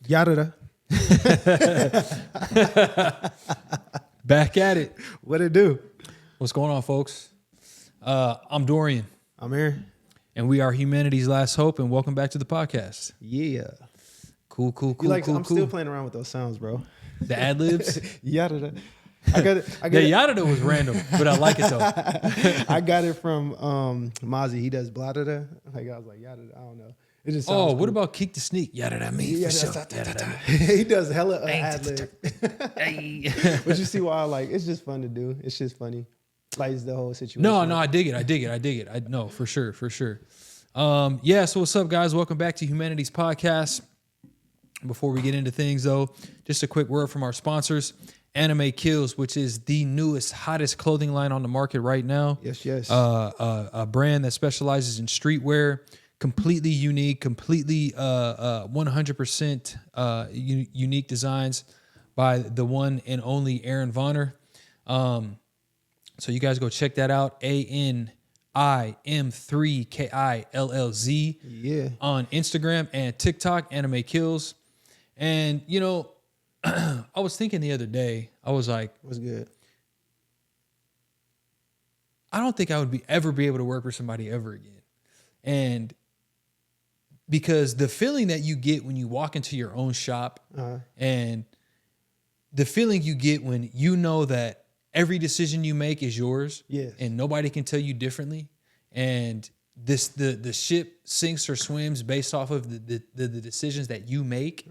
Yada. Back at it. What it do? What's going on, folks? I'm Dorian. I'm Erron. And we are humanity's last hope, and welcome back to the podcast. Yeah. Cool. I'm still playing around with those sounds, bro. The ad libs. Yada. I got it. Yada was random, but I like it though. I got it from Mozzie. He does blah da da. Like I was like yada. I don't know. It just sounds what about kick the sneak? Yada me. Yeah, he does hella ad lib. But you see why? Like it's just fun to do. It's just funny. Like it's the whole situation. No, I dig it. I know for sure. So what's up, guys? Welcome back to Humanity's podcast. Before we get into things, though, just a quick word from our sponsors. Anime Kills, which is the newest, hottest clothing line on the market right now. Yes. A brand that specializes in streetwear, completely unique, completely 100% unique designs by the one and only Erron Vonner. So you guys go check that out. ANIM3KILLZ on Instagram and TikTok, Anime Kills. And, you know, I was thinking the other day, I was like, what's good? I don't think I would ever be able to work for somebody ever again. And because the feeling that you get when you walk into your own shop and the feeling you get when you know that every decision you make is yours, yes, and nobody can tell you differently. And the ship sinks or swims based off of the decisions that you make,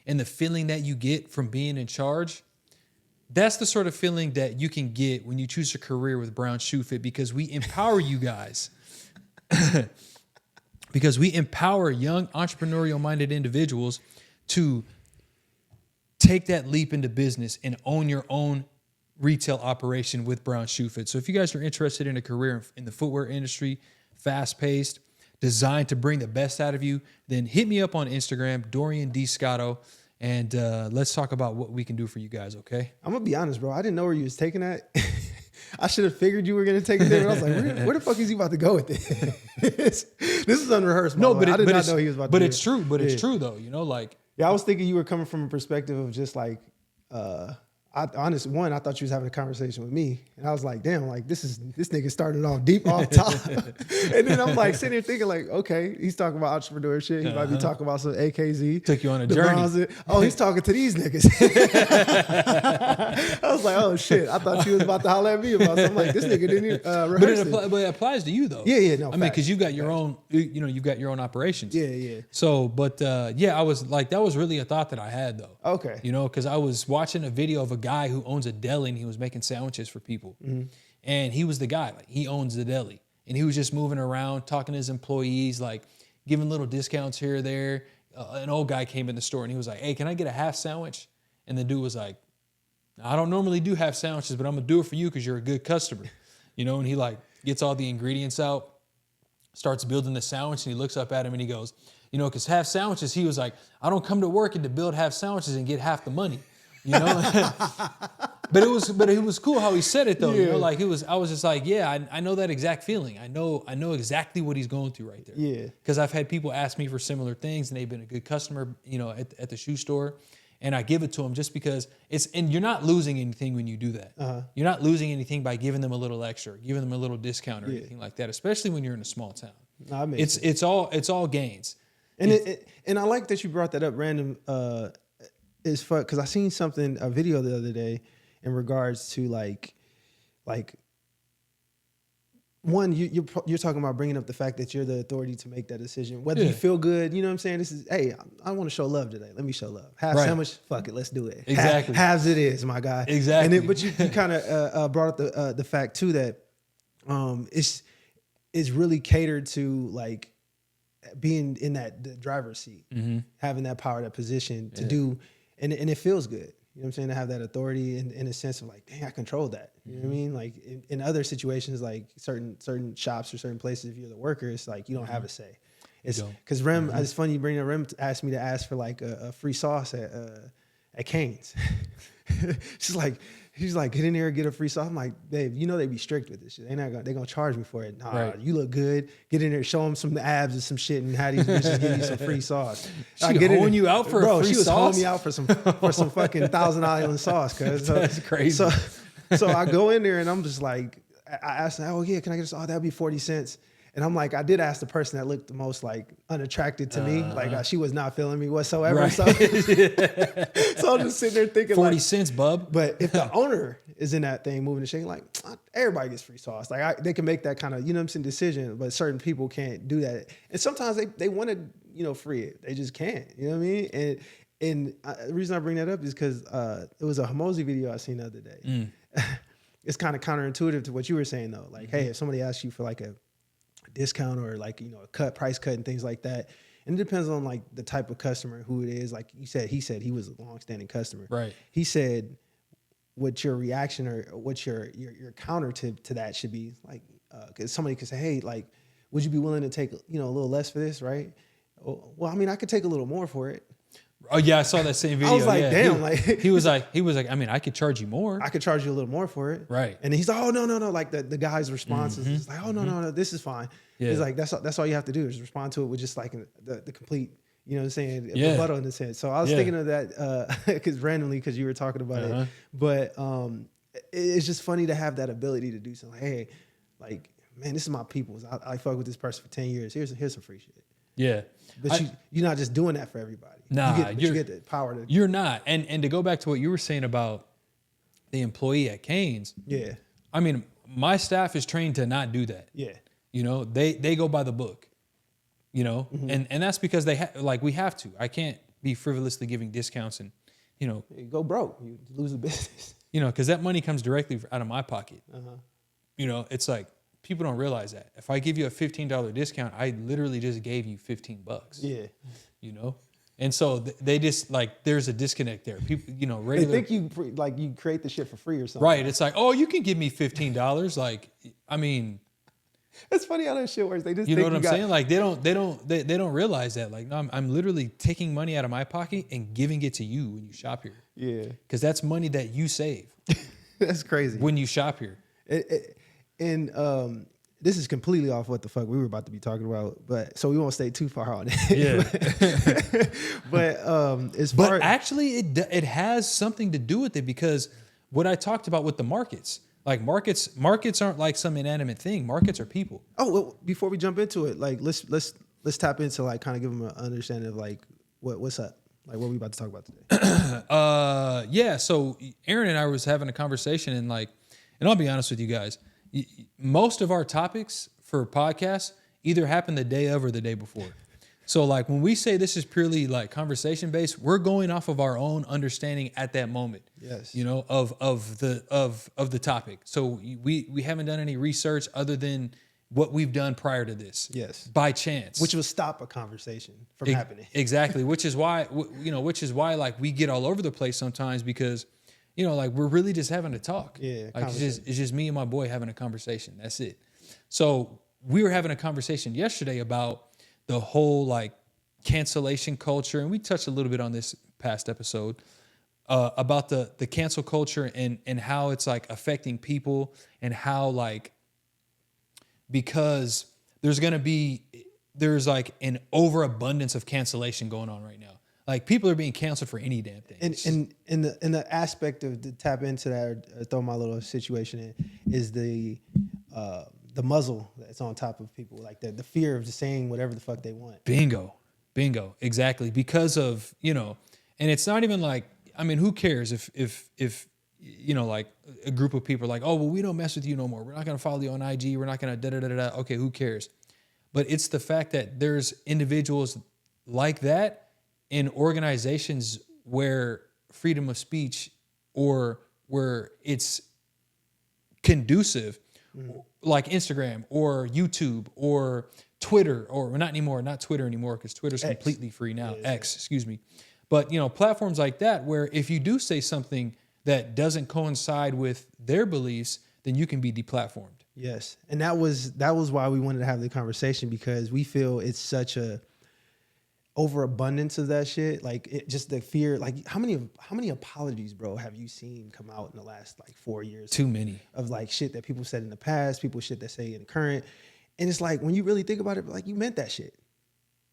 and the feeling that you get from being in charge. That's the sort of feeling that you can get when you choose a career with Brown Shoe Fit, because we empower you guys. Because we empower young entrepreneurial-minded individuals to take that leap into business and own your own retail operation with Brown Shoe Fit. So if you guys are interested in a career in the footwear industry, fast-paced, designed to bring the best out of you, then hit me up on Instagram, Dorian D. Scotto, and let's talk about what we can do for you guys, okay? I'm going to be honest, bro. I didn't know where you was taking that. I should have figured you were going to take it there. I was like, where the fuck is he about to go with this? This is unrehearsed. No, but I did not know he was about to do it. But it's true. But it's true, though. You know, like... Yeah, I was thinking you were coming from a perspective of just like... I thought you was having a conversation with me, and I was like, damn, like this nigga started off deep off top. And then I'm like sitting here thinking like, okay, he's talking about entrepreneurship. He might be talking about some AKZ. Took you on a journey. Oh, he's talking to these niggas. I was like, oh shit, I thought you was about to holler at me about something. I'm like, this nigga didn't even rehearse but it applies to you though. Yeah, no. I mean, because you got your own, you've got your own operations. Yeah. So, but I was like, that was really a thought that I had though. Okay. You know, because I was watching a video of a guy who owns a deli, and he was making sandwiches for people. Mm-hmm. And he was the guy, like he owns the deli, and he was just moving around, talking to his employees, like giving little discounts here or there. An old guy came in the store and he was like, hey, can I get a half sandwich? And the dude was like, I don't normally do half sandwiches, but I'm gonna do it for you because you're a good customer. You know, and he like gets all the ingredients out, starts building the sandwich, and he looks up at him and he goes, you know, because half sandwiches, he was like, I don't come to work and to build half sandwiches and get half the money. You know, but it was cool how he said it though. Yeah. You know, like I was just like, yeah, I know that exact feeling. I know exactly what he's going through right there. Yeah. Because I've had people ask me for similar things, and they've been a good customer, you know, at the shoe store, and I give it to them just because and you're not losing anything when you do that. You're not losing anything by giving them a little extra, giving them a little discount or anything like that, especially when you're in a small town. No, it's all gains. And and I like that you brought that up random. Is fun because I seen a video the other day in regards to like one, you're talking about bringing up the fact that you're the authority to make that decision, whether you feel good. You know what I'm saying? This is, hey, I want to show love today. Let me show love. Half sandwich, fuck it, let's do it. Exactly. Halves it is, my guy. Exactly. But you kind of brought up the fact too that it's really catered to like being in the driver's seat, having that power, that position to do. And it feels good, you know what I'm saying, to have that authority in a sense of like, dang, I control that. You know what I mean? Like in other situations, like certain shops or certain places, if you're the worker, it's like you don't have a say. It's because Rem, it's funny you bring up, Rem asked me to ask for like a free sauce at Cane's. She's like, get in there and get a free sauce. I'm like, babe, you know they be strict with this shit. They're gonna charge me for it. Nah, right. You look good. Get in there, show them some abs and some shit, and have these bitches give you some free sauce. She holding you out for a free she was sauce? holding me out for some fucking Thousand Island sauce, cuz. That's crazy. So I go in there and I'm just like, I asked her, oh yeah, can I get this? Oh, that'd be 40 cents. And I'm like, I did ask the person that looked the most like unattracted to me. Like she was not feeling me whatsoever. Right. So, so I'm just sitting there thinking 40 cents, bub. But if the owner is in that thing moving and shaking, like everybody gets free sauce. Like they can make that kind of, you know what I'm saying, decision, but certain people can't do that. And sometimes they want to, you know, free it. They just can't, you know what I mean? And the reason I bring that up is because it was a Hormozy video I seen the other day. It's kind of counterintuitive to what you were saying though. Like, hey, if somebody asks you for like a discount or like, you know, a price cut and things like that. And it depends on like the type of customer, who it is. Like he said he was a long-standing customer. Right. He said what your reaction or what your counter to that should be like, because somebody could say, hey, like, would you be willing to take, you know, a little less for this, right? Well, I mean, I could take a little more for it. Oh yeah, I saw that same video. I was like, damn, he was like, I mean, I could charge you more. I could charge you a little more for it. Right. And he's like, oh no. Like the guy's response is like, oh no, this is fine. Yeah. He's like, that's all you have to do is respond to it with just like the complete, you know what I'm saying, rebuttal in a sense. So I was thinking of that because you were talking about it. But it's just funny to have that ability to do something. Like, hey, like, man, this is my people's. I fuck with this person for 10 years. Here's some free shit. Yeah. But you're not just doing that for everybody. Nah, you get the power to. You're not. And to go back to what you were saying about the employee at Cane's. Yeah. I mean, my staff is trained to not do that. Yeah. You know, they go by the book. You know, and that's because we have to. I can't be frivolously giving discounts and, you know, you go broke, you lose the business. You know, because that money comes directly out of my pocket. You know, it's like people don't realize that if I give you a $15 discount, I literally just gave you $15. Yeah. You know, and so they just like there's a disconnect there. People, you know, regular. They think you create the shit for free or something. Right. It's like, oh, you can give me $15. Like, I mean. It's funny how that shit works. They just you know what I'm saying? Like they don't realize that. Like no, I'm literally taking money out of my pocket and giving it to you when you shop here. Yeah, because that's money that you save. That's crazy when you shop here. And this is completely off what the fuck we were about to be talking about, but so we won't stay too far on it. Yeah, but actually it has something to do with it because what I talked about with the markets. Like markets aren't like some inanimate thing. Markets are people. Oh, well, before we jump into it, like let's tap into like kind of give them an understanding of like what's up, like what we about to talk about today. Yeah. So Erron and I was having a conversation and I'll be honest with you guys, most of our topics for podcasts either happen the day of or the day before. So like when we say this is purely like conversation based, we're going off of our own understanding at that moment. Yes. You know, of the topic. So we haven't done any research other than what we've done prior to this. Yes. By chance. Which will stop a conversation from happening. Exactly. Which is why like we get all over the place sometimes because, you know, like we're really just having a talk. Yeah. Like it's just me and my boy having a conversation. That's it. So we were having a conversation yesterday about the whole like cancellation culture. And we touched a little bit on this past episode about the cancel culture and how it's like affecting people and how like, because there's like an overabundance of cancellation going on right now. Like people are being canceled for any damn thing. And in the aspect of to tap into that or throw my little situation in is the muzzle that's on top of people, like the fear of just saying whatever the fuck they want. Bingo. Exactly. Because of, you know, and it's not even like, I mean, who cares if you know, like a group of people are like, oh, well, we don't mess with you no more. We're not going to follow you on IG. We're not going to da-da-da-da. Okay, who cares? But it's the fact that there's individuals like that in organizations where freedom of speech or where it's conducive, like Instagram or YouTube or Twitter, or not Twitter anymore because Twitter's completely free now. X, excuse me. But, you know, platforms like that where if you do say something that doesn't coincide with their beliefs, then you can be deplatformed. Yes. And that was why we wanted to have the conversation, because we feel it's such a overabundance of that shit, like just the fear, like how many apologies, bro, have you seen come out in the last like 4 years? Too many. Of like shit that people said in the past, shit that say in the current. And it's like, when you really think about it, like you meant that shit.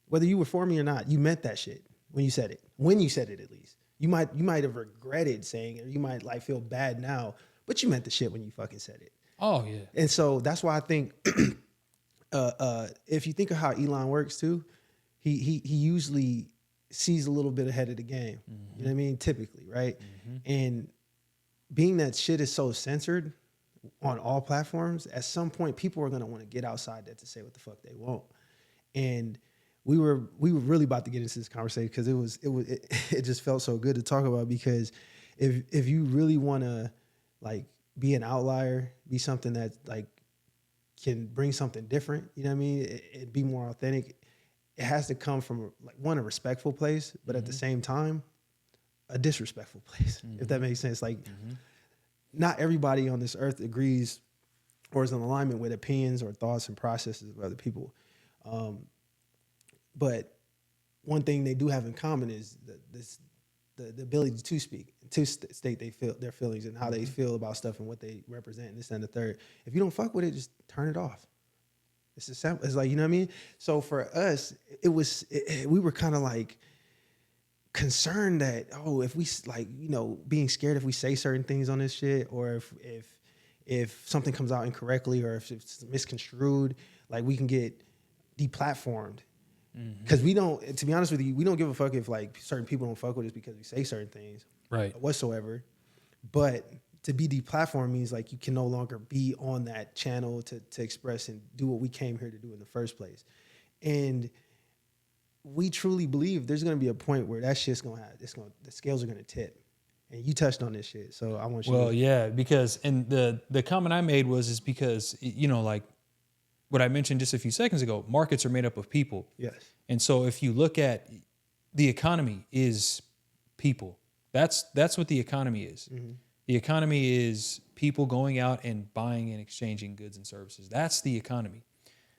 Whether you were for me or not, you meant that shit when you said it. When you said it, at least. You might have regretted saying it, or you might like feel bad now, but you meant the shit when you fucking said it. Oh yeah. And so that's why I think if you think of how Elon works too, he usually sees a little bit ahead of the game. Mm-hmm. You know what I mean? Typically, right? Mm-hmm. And being that shit is so censored on all platforms, at some point people are gonna want to get outside that to say what the fuck they want. And we were really about to get into this conversation because it just felt so good to talk about, because if you really want to like be an outlier, be something that like can bring something different, you know what I mean? It be more authentic. It has to come from like a respectful place, but at the same time, a disrespectful place, if that makes sense. Like not everybody on this earth agrees or is in alignment with opinions or thoughts and processes of other people. But one thing they do have in common is the ability to speak, to state their feelings and how they feel about stuff and what they represent, and this and the third. If you don't fuck with it, just turn it off. It's like, you know what I mean? So for us, we were kind of like concerned that, if we like, being scared if we say certain things on this shit, or if something comes out incorrectly, or if it's misconstrued, like we can get deplatformed. Because we don't, to be honest with you, we don't give a fuck if like certain people don't fuck with us because we say certain things, right, whatsoever. But to be deplatformed means like you can no longer be on that channel to express and do what we came here to do in the first place. And we truly believe there's going to be a point where that shit's going to the scales are going to tip. And you touched on this shit, so I want you. Well, yeah, because and the comment I made is because like what I mentioned just a few seconds ago, markets are made up of people. Yes. And so if you look at the economy is people. That's what the economy is. Mm-hmm. The economy is people going out and buying and exchanging goods and services. That's the economy.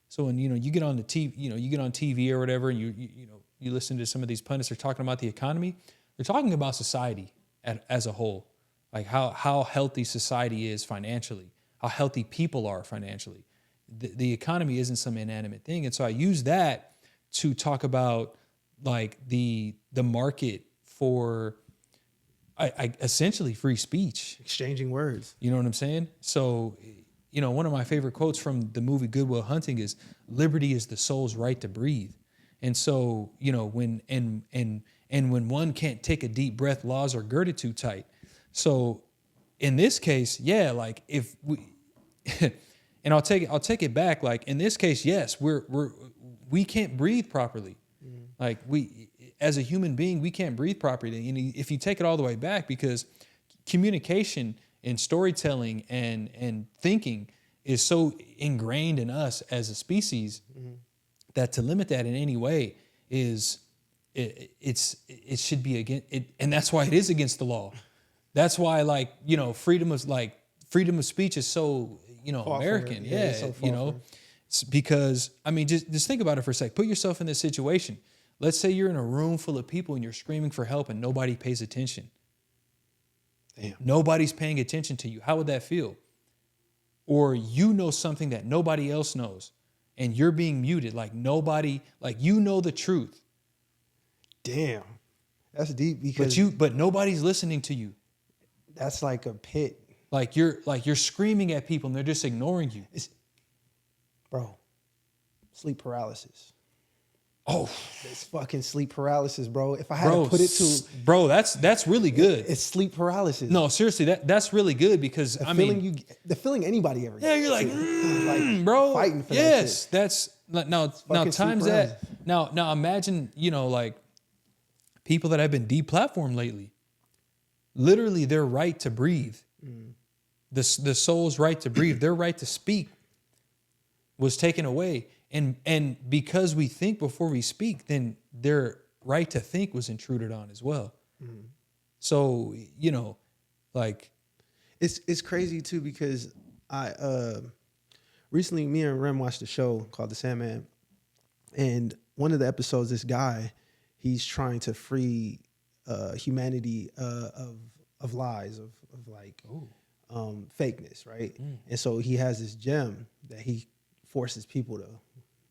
So when you get on the TV, you get on TV or whatever, and you listen to some of these pundits are talking about the economy. They're talking about society as a whole, like how healthy society is financially, how healthy people are financially. The economy isn't some inanimate thing. And so I use that to talk about like the market for I essentially free speech. Exchanging words. You know what I'm saying? So, one of my favorite quotes from the movie Good Will Hunting is liberty is the soul's right to breathe. And so, when one can't take a deep breath, laws are girded too tight. So in this case, yeah, like if we and I'll take it back. Like in this case, yes, we can't breathe properly. Mm. Like we, as a human being, we can't breathe properly. And if you take it all the way back, because communication and storytelling and thinking is so ingrained in us as a species that to limit that in any way is it should be against it, and that's why it is against the law. That's why freedom of speech is so American. Yeah, so it's because just think about it for a sec. Put yourself in this situation. Let's say you're in a room full of people and you're screaming for help and nobody pays attention. Damn. Nobody's paying attention to you. How would that feel? Or something that nobody else knows and you're being muted, like nobody, like the truth. Damn. That's deep because but nobody's listening to you. That's like a pit. Like you're screaming at people and they're just ignoring you. Bro, sleep paralysis. Oh, it's fucking sleep paralysis, bro. If I had to put it to, bro, that's really good. It's sleep paralysis. No, seriously, that's really good because the feeling anybody ever gets. Yeah, you're like bro, fighting for yes, that shit. That's now times that. Now imagine like people that have been deplatformed lately. Literally, their right to breathe, the soul's right to breathe, their right to speak, was taken away. And because we think before we speak, then their right to think was intruded on as well. Mm. So, it's crazy too, because I recently me and Rem watched a show called The Sandman, and one of the episodes, this guy he's trying to free humanity of lies, of like fakeness, right? And so he has this gem that he forces people to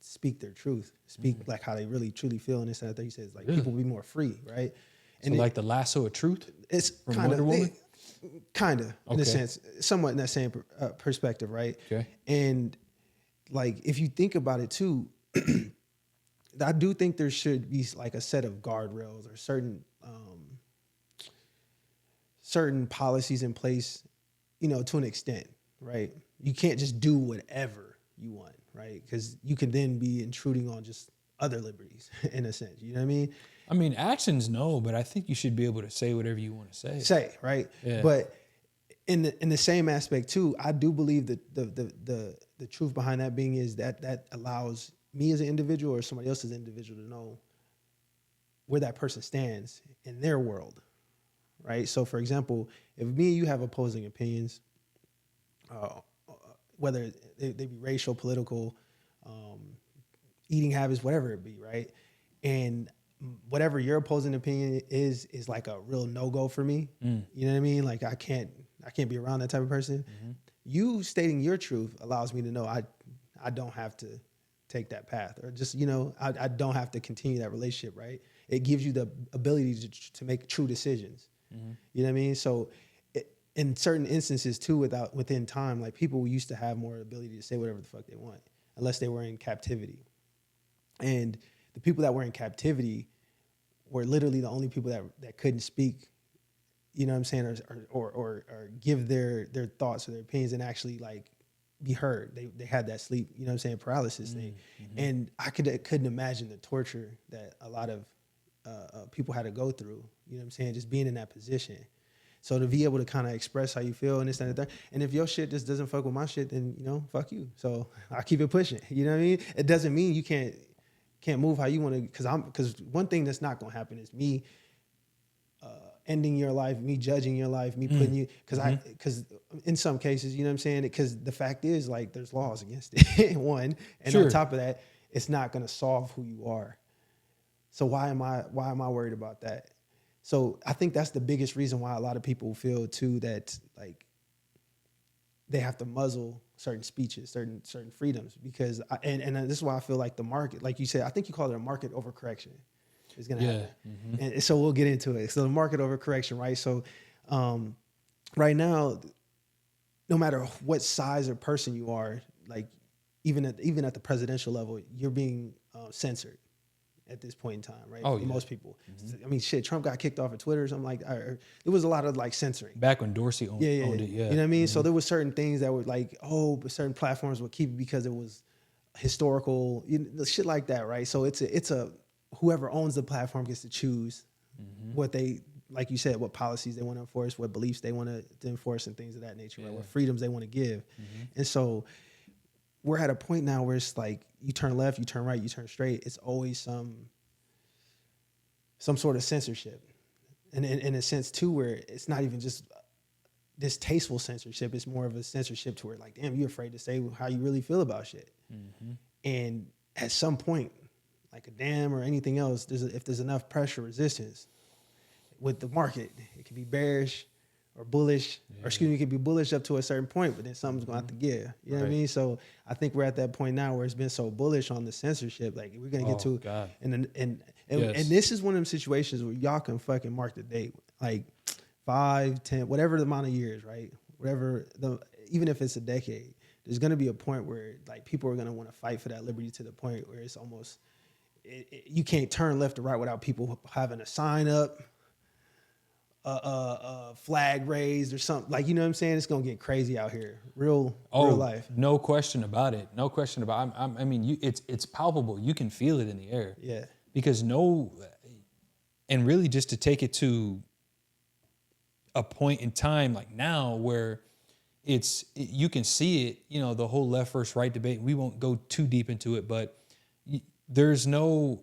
speak their truth, speak like how they really truly feel. And this and that he says like people be more free, right? And so like the lasso of truth. It's kind of in a sense, somewhat in that same perspective, right? Okay. And like if you think about it too, I do think there should be like a set of guardrails or certain policies in place, you know, to an extent, right? You can't just do whatever you want, right? Because you can then be intruding on just other liberties in a sense. You know what I mean? I mean, actions, no, but I think you should be able to say whatever you want to say. Say, right? Yeah. But in the same aspect too, I do believe that the truth behind that being is that allows me as an individual or somebody else as an individual to know where that person stands in their world, right? So, for example, if me and you have opposing opinions, whether they be racial, political, eating habits, whatever it be, right? And whatever your opposing opinion is like a real no-go for me. You know what I mean? Like I can't be around that type of person. You stating your truth allows me to know I don't have to take that path, or just, you know, I don't have to continue that relationship, right? It gives you the ability to make true decisions. You know what I mean? So in certain instances too, within time, like people used to have more ability to say whatever the fuck they want, unless they were in captivity. And the people that were in captivity were literally the only people that couldn't speak, you know what I'm saying, or give their thoughts or their opinions and actually like be heard. They had that sleep, you know what I'm saying, paralysis thing. And I couldn't imagine the torture that a lot of people had to go through, you know what I'm saying, just being in that position. So to be able to kind of express how you feel and this and that, and if your shit just doesn't fuck with my shit, then, you know, fuck you. So I keep it pushing, you know what I mean? It doesn't mean you can't move how you want to, because one thing that's not going to happen is me ending your life, me judging your life, me putting you, because in some cases, you know what I'm saying, because the fact is, like, there's laws against it, one, and on top of that, it's not going to solve who you are. So why am I worried about that? So I think that's the biggest reason why a lot of people feel too that like they have to muzzle certain speeches, certain freedoms, because and this is why I feel like the market, like you said, I think you call it a market overcorrection, is going to happen. And so we'll get into it. So the market overcorrection, right? So right now, no matter what size or person you are, like even at the presidential level, you're being censored at this point in time, right? For most people. I mean, shit, Trump got kicked off of Twitter or something like that. There was a lot of like censoring. Back when Dorsey owned it, yeah. You know what I mean? So there was certain things that were like, but certain platforms would keep it because it was historical, shit like that, right? So it's a whoever owns the platform gets to choose what they, like you said, what policies they want to enforce, what beliefs they want to enforce, and things of that nature, right? What freedoms they want to give. And so we're at a point now where it's like you turn left, you turn right, you turn straight. It's always some sort of censorship. And in a sense too, where it's not even just distasteful censorship, it's more of a censorship to where like, damn, you're afraid to say how you really feel about shit. And at some point, like a dam or anything else, if there's enough pressure resistance with the market, it can be bearish or bullish, or excuse me, it could be bullish up to a certain point, but then something's going to have to give. You know what I mean? So I think we're at that point now where it's been so bullish on the censorship. Like we're going to get to, and this is one of them situations where y'all can fucking mark the date, like 5, 10, whatever the amount of years, right? Even if it's a decade, there's going to be a point where like people are going to want to fight for that liberty to the point where it's almost, you can't turn left or right without people having a sign up, a flag raised or something, like, you know what I'm saying? It's gonna get crazy out here, real life. No question about it. No question about it. I mean, it's palpable. You can feel it in the air. Yeah. Because and really just to take it to a point in time like now where you can see it. You know, the whole left versus right debate. We won't go too deep into it, but there's no.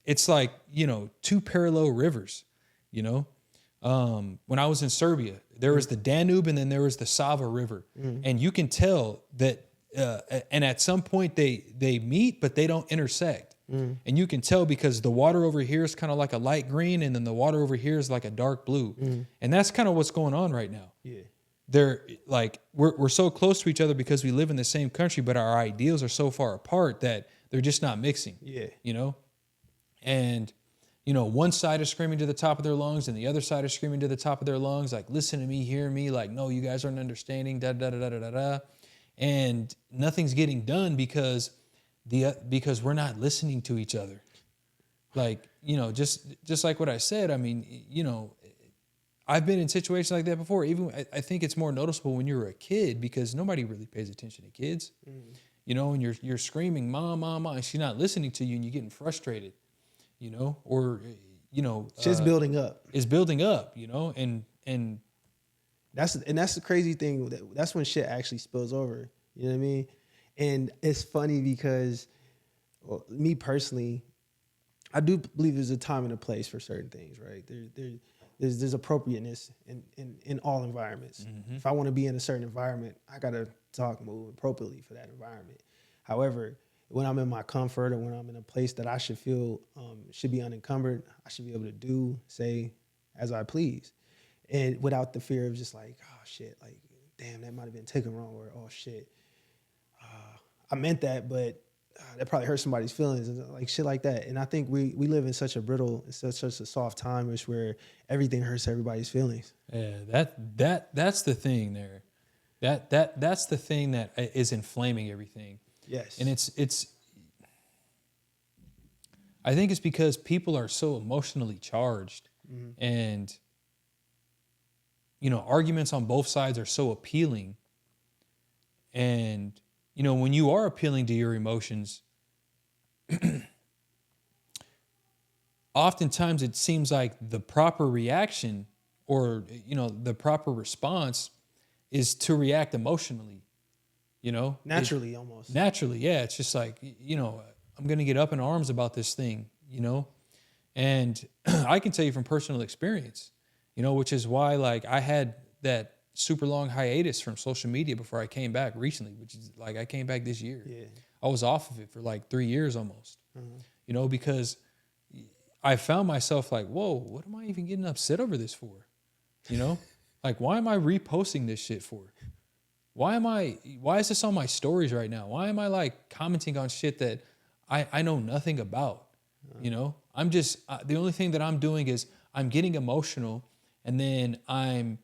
It's like, you know, two parallel rivers. You know, when I was in Serbia, there was the Danube and then there was the Sava River. And you can tell that, and at some point they meet, but they don't intersect. And you can tell because the water over here is kind of like a light green, and then the water over here is like a dark blue. And that's kind of what's going on right now. Yeah. They're like, we're so close to each other because we live in the same country, but our ideals are so far apart that they're just not mixing. Yeah. You know? And, you know, one side is screaming to the top of their lungs and the other side is screaming to the top of their lungs, like, listen to me, hear me, like, no, you guys aren't understanding, da da da da da da. And nothing's getting done because we're not listening to each other. Like, you know, just like what I said, I mean, you know, I've been in situations like that before. Even I think it's more noticeable when you're a kid because nobody really pays attention to kids. You know, and you're screaming, mom, mom, mom, and she's not listening to you and you're getting frustrated, you know, or, you know. Shit's building up. It's building up, you know, and that's the crazy thing. That's when shit actually spills over. You know what I mean? And it's funny because, well, me personally, I do believe there's a time and a place for certain things, right? There's appropriateness in all environments. If I want to be in a certain environment, I gotta talk, move appropriately for that environment. However, when I'm in my comfort or when I'm in a place that I should feel should be unencumbered, I should be able to do, say, as I please, and without the fear of just like, oh shit, like, damn, that might have been taken wrong, or oh shit, I meant that, but that probably hurt somebody's feelings, and like shit like that. And I think we live in such a brittle, such a soft time, where everything hurts everybody's feelings. Yeah, that's the thing there. That's the thing that is inflaming everything. Yes. And it's I think it's because people are so emotionally charged, and you know, arguments on both sides are so appealing. And you know, when you are appealing to your emotions, oftentimes it seems like the proper reaction, or, you know, the proper response is to react emotionally, you know? Naturally, almost. Naturally, yeah. It's just like, you know, I'm going to get up in arms about this thing, you know? And I can tell you from personal experience, you know, which is why, like, I had that super long hiatus from social media before I came back recently, which is like I came back this year. Yeah. I was off of it for like 3 years almost, you know, because I found myself like, whoa, what am I even getting upset over this for? You know, like, why am I reposting this shit for? Why is this on my stories right now? Why am I like commenting on shit that I know nothing about? You know, I'm just, the only thing that I'm doing is I'm getting emotional, and then I'm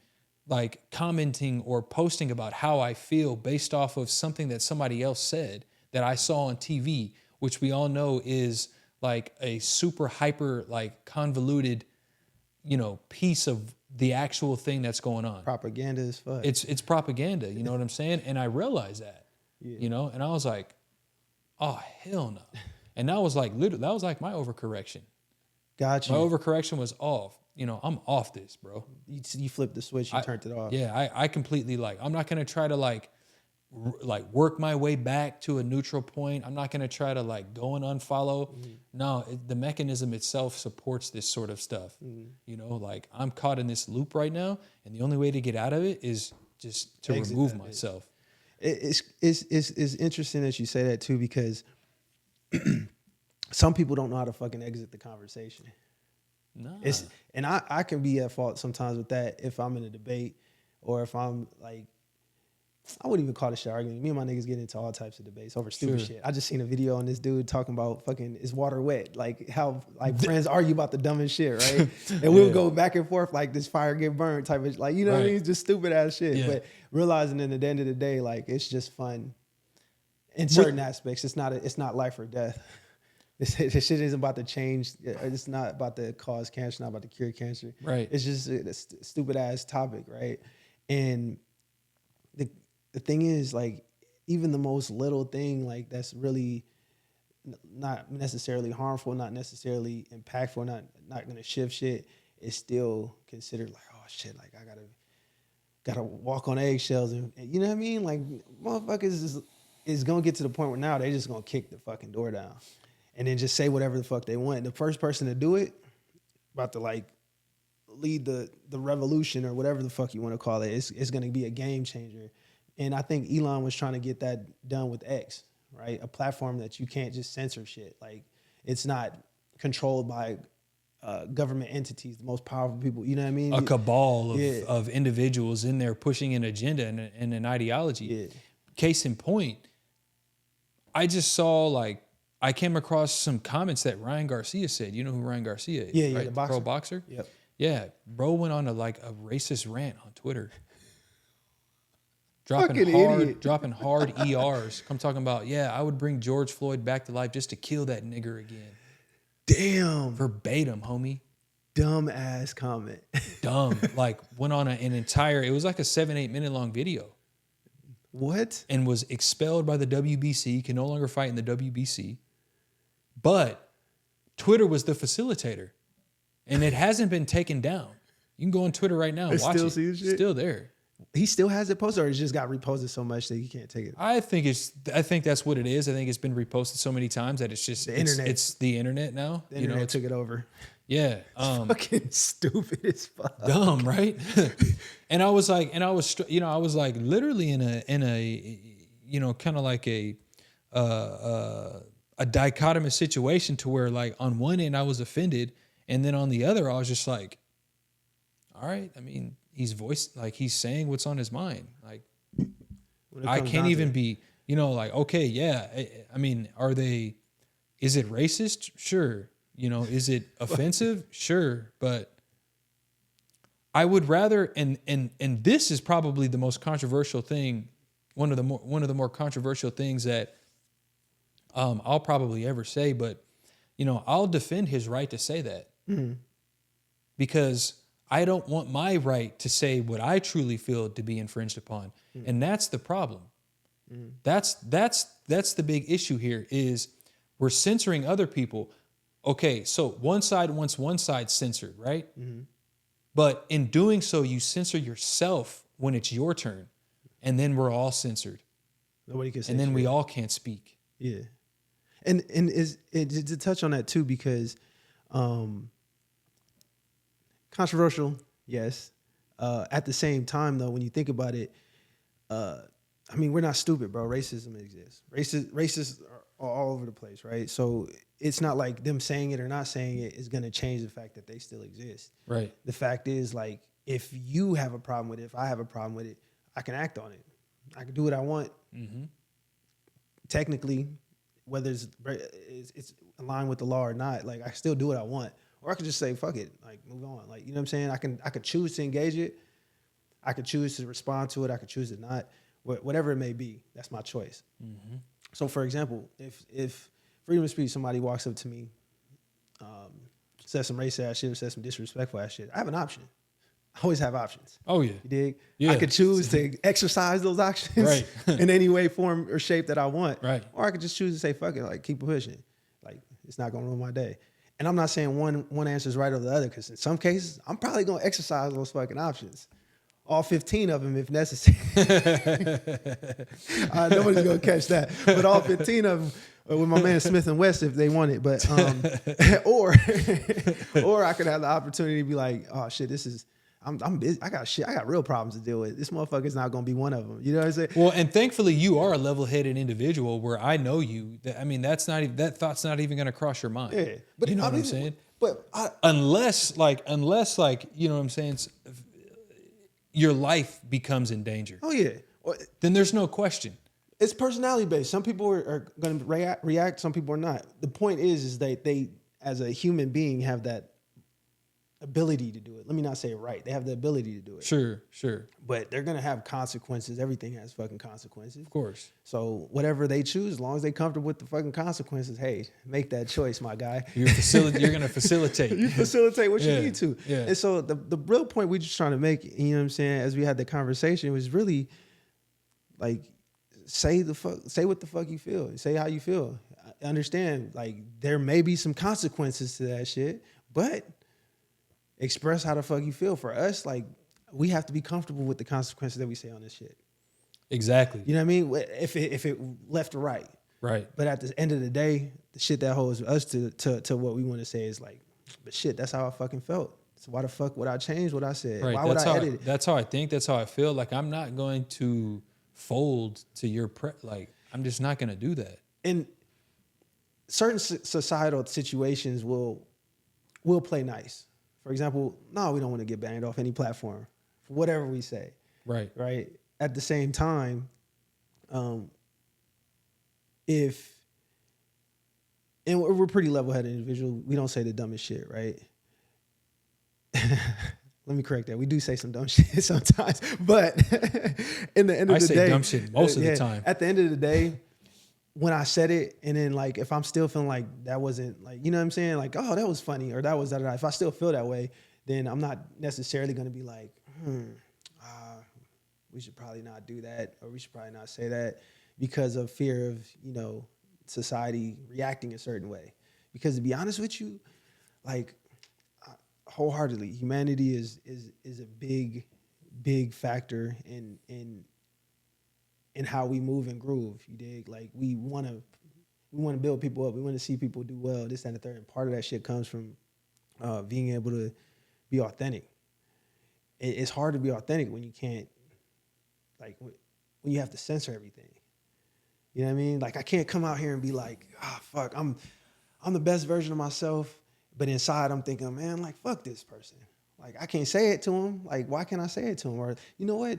like commenting or posting about how I feel based off of something that somebody else said that I saw on TV, which we all know is like a super hyper, like convoluted, you know, piece of the actual thing that's going on. Propaganda as fuck. It's propaganda, you know what I'm saying? And I realized that, you know, and I was like, oh, hell no. And that was like, literally, that was like my overcorrection. Gotcha. My overcorrection was off. You know, I'm off this, bro. You flipped the switch, you turned it off. Yeah, I completely, like, I'm not going to try to like work my way back to a neutral point. I'm not going to try to like go and unfollow. No, the mechanism itself supports this sort of stuff. You know, like, I'm caught in this loop right now, and the only way to get out of it is just to remove myself. It's interesting that you say that too, because some people don't know how to fucking exit the conversation. No. And I can be at fault sometimes with that if I'm in a debate, or if I'm like, I wouldn't even call this shit argument. Me and my niggas get into all types of debates over stupid shit. I just seen a video on this dude talking about fucking, is water wet? Like, how like friends argue about the dumbest shit, right? And we'll go back and forth like this fire get burned type of, like, you know what I mean? Just stupid ass shit. Yeah. But realizing at the end of the day, like, it's just fun in certain aspects. It's not life or death. This shit isn't about to change. It's not about to cause cancer, not about to cure cancer. Right. It's just a stupid ass topic, right? And the thing is, like, even the most little thing, like, that's really not necessarily harmful, not necessarily impactful, not gonna shift shit, is still considered like, oh shit, like, I gotta walk on eggshells, and you know what I mean? Like, motherfuckers is gonna get to the point where now they just gonna kick the fucking door down and then just say whatever the fuck they want. The first person to do it, about to like lead the revolution or whatever the fuck you want to call it, it's gonna be a game changer. And I think Elon was trying to get that done with X, right? A platform that you can't just censor shit. Like, it's not controlled by government entities, the most powerful people. You know what I mean? A cabal of individuals in there pushing an agenda and an ideology. Yeah. Case in point, I just saw I came across some comments that Ryan Garcia said. You know who Ryan Garcia is? Yeah, right? the boxer. Pro boxer. Yep. Yeah, bro went on a racist rant on Twitter. Dropping hard ERs. I'm talking about, I would bring George Floyd back to life just to kill that nigger again. Damn. Verbatim, homie. Dumb ass comment. Dumb. Went on an entire, it was like a 7-8 minute long video. What? And was expelled by the WBC, can no longer fight in the WBC. But Twitter was the facilitator. And it hasn't been taken down. You can go on Twitter right now and watch it. See the shit? Still there. He still has it posted, or it just got reposted so much that he can't take it? I think that's what it is. I think it's been reposted so many times that it's just the internet. It's the internet now. The internet took it over. Yeah. Fucking stupid as fuck. Dumb, right? And I was like, literally in a kind of like a dichotomous situation to where on one end I was offended, and then on the other I was just like, all right, I mean, he's saying what's on his mind. I can't even be, okay, yeah. I mean, is it racist? Sure. Is it offensive? Sure. But I would rather, and this is probably the most controversial thing, one of the more controversial things that I'll probably ever say, but I'll defend his right to say that. Mm-hmm. Because I don't want my right to say what I truly feel to be infringed upon. Mm-hmm. And that's the problem. Mm-hmm. That's the big issue here is we're censoring other people. Okay, so one side wants one side censored, right? Mm-hmm. But in doing so, you censor yourself when it's your turn. And then we're all censored. Nobody can say and then shit. We all can't speak. Yeah. And to touch on that too, because controversial, yes. At the same time, though, when you think about it, I mean, we're not stupid, bro. Racism exists. Racists are all over the place, right? So it's not like them saying it or not saying it is going to change the fact that they still exist. Right. The fact is, if you have a problem with it, if I have a problem with it, I can act on it. I can do what I want. Mm-hmm. Technically, whether it's aligned with the law or not, I can still do what I want. Or I could just say, fuck it, move on. You know what I'm saying? I could choose to engage it. I could choose to respond to it. I could choose to not. Whatever it may be, that's my choice. Mm-hmm. So, for example, if freedom of speech, somebody walks up to me, says some racist ass shit or says some disrespectful ass shit, I have an option. I always have options. Oh, yeah. You dig? Yeah. I could choose to exercise those options in any way, form, or shape that I want. Right. Or I could just choose to say, fuck it, keep pushing. It's not going to ruin my day. And I'm not saying one answer is right over the other, because in some cases, I'm probably going to exercise those fucking options. All 15 of them if necessary. Nobody's going to catch that. But all 15 of them with my man Smith and West if they want it. But or I could have the opportunity to be like, oh shit, I'm busy. I got real problems to deal with. This motherfucker's not going to be one of them. You know what I'm saying? Well, and thankfully you are a level-headed individual where I know you. That thought's not even going to cross your mind. Yeah. But you know what I'm saying? But unless you know what I'm saying, your life becomes in danger. Oh yeah. Then there's no question. It's personality based. Some people are going to react. Some people are not. The point is that they, as a human being, have that ability to do it. Let me not say it right. They have the ability to do it. Sure. But they're going to have consequences. Everything has fucking consequences. Of course. So whatever they choose, as long as they're comfortable with the fucking consequences, hey, make that choice, my guy. You're going to facilitate. You facilitate what you need to. Yeah. And so the real point we're just trying to make, you know what I'm saying, as we had the conversation, was really say what the fuck you feel. Say how you feel. I understand, there may be some consequences to that shit, but express how the fuck you feel. For us, we have to be comfortable with the consequences that we say on this shit. Exactly. You know what I mean? If it left or right. Right. But at the end of the day, the shit that holds us to what we want to say is but shit, that's how I fucking felt. So why the fuck would I change what I said? Right. Why would I edit it? That's how I think. That's how I feel. I'm not going to fold to your I'm just not going to do that. And certain societal situations will play nice. For example, no, we don't want to get banned off any platform for whatever we say. Right. Right. At the same time, if and we're pretty level-headed individuals, we don't say the dumbest shit, right? Let me correct that. We do say some dumb shit sometimes, but in the end of the day, I say dumb shit most of the time. At the end of the day, when I said it, and then like if I'm still feeling like that wasn't like, you know what I'm saying, like, oh, that was funny, or that was that. If I still feel that way, then I'm not necessarily going to be like, we should probably not do that, or we should probably not say that, because of fear of, you know, society reacting a certain way. Because to be honest with you, like, wholeheartedly, humanity is a big factor in how we move and groove. You dig? Like, we want to build people up. We want to see people do well. This, that, and the third. And part of that shit comes from being able to be authentic. It's hard to be authentic when you can't, like, when you have to censor everything. You know what I mean? Like, I can't come out here and be like, fuck, I'm the best version of myself. But inside, I'm thinking, man, like, fuck this person. Like, I can't say it to him. Like, why can't I say it to him? Or, you know what?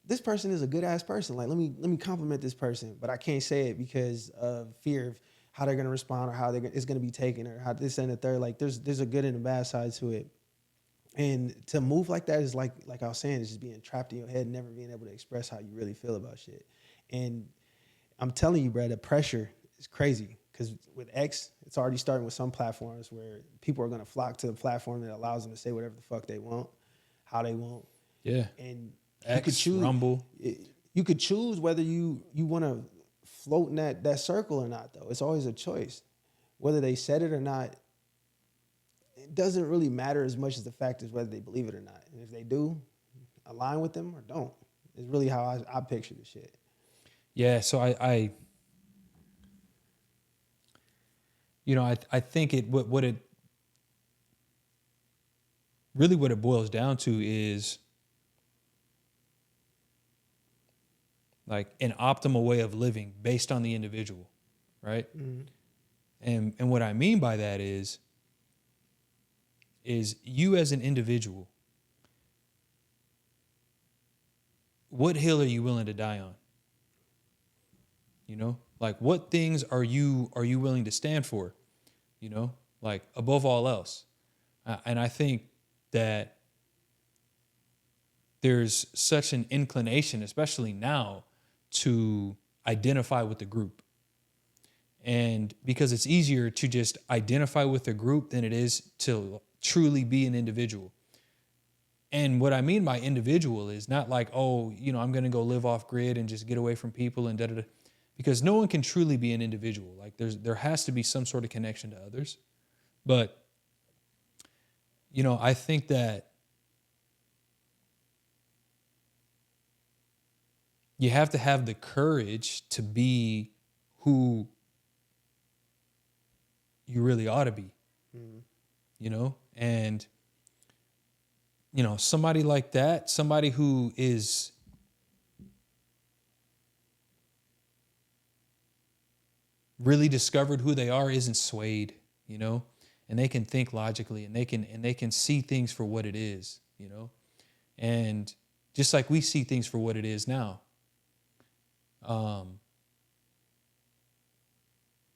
This person is a good ass person. Like, let me compliment this person. But I can't say it because of fear of how they're gonna respond, or how it's gonna be taken, or how this and the third. Like, there's a good and a bad side to it. And to move like that is like I was saying, it's just being trapped in your head, never being able to express how you really feel about shit. And I'm telling you, bro, the pressure is crazy. Because with X, it's already starting with some platforms where people are going to flock to the platform that allows them to say whatever the fuck they want, how they want. Yeah. And X, you could choose, Rumble. You could choose whether you want to float in that circle or not, though. It's always a choice. Whether they said it or not, it doesn't really matter as much as the fact is whether they believe it or not. And if they do, align with them or don't. It's really how I picture the shit. Yeah, so I you know, I think what it boils down to is like an optimal way of living based on the individual, right? Mm-hmm. And what I mean by that is you as an individual, what hill are you willing to die on? You know, like, what things are you willing to stand for? You know, like, above all else. And I think that there's such an inclination, especially now, to identify with the group. And because it's easier to just identify with the group than it is to truly be an individual. And what I mean by individual is not like, oh, you know, I'm going to go live off grid and just get away from people and da-da-da. Because no one can truly be an individual. Like, there has to be some sort of connection to others. But, you know, I think that you have to have the courage to be who you really ought to be. Mm-hmm. You know? And, you know, somebody like that, somebody who is really discovered who they are, isn't swayed, you know, and they can think logically, and they can see things for what it is, you know, and just like we see things for what it is now.